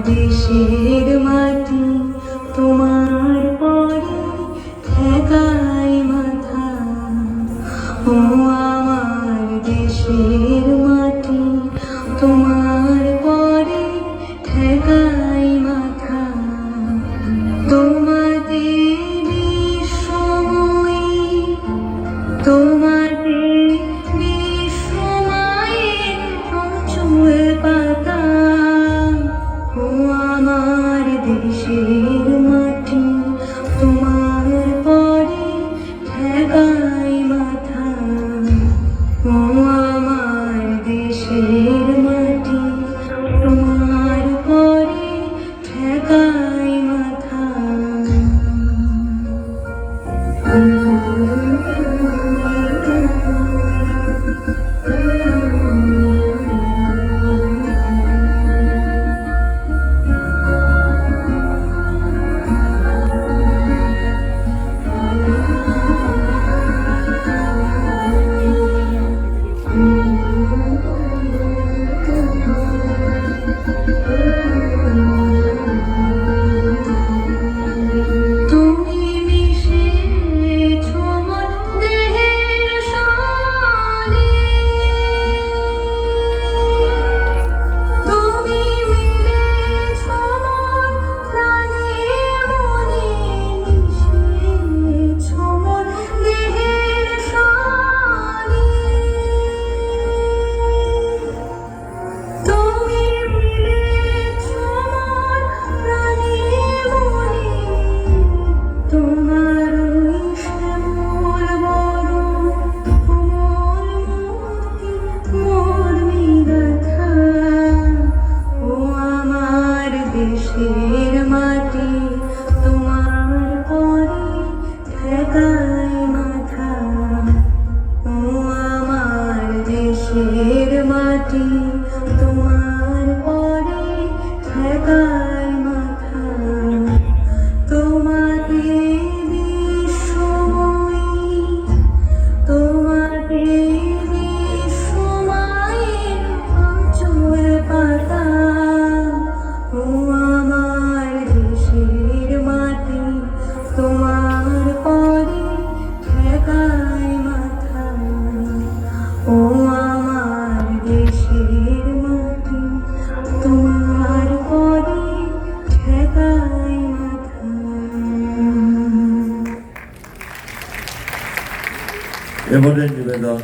দেশের মাটি তোমার পরে ঠেকাই মাথা, ও আমার দেশের মাটি তোমার পরে ঠেকাই মাথা। তোমাতে বিশ্বময়ী, তোমাতে বিশ্বমায়ের প্রচুর পাতা, ও আমার দেশের মাটি তোমার পরে ঠেকাই মাথা, ও আমার দেশের মাটি তোমার পরে ঠেকাই মাথা। দেশের মাটি তোমার পরে ঠেকাই মাথা, ও আমার দেশের মাটি তোমার পরে ঠেকাই মাথা। তোমাতে বিশ্বময়ী, তোমাতে বিশ্বমায়ের প্রচুর পাতা, ও আমার দেশের মাটি তোমার পরে ঠেকাই মাথা, ও আমার দেশের মাটি তোমার পরে ঠেকাই মাথা। এবারে নিবেদন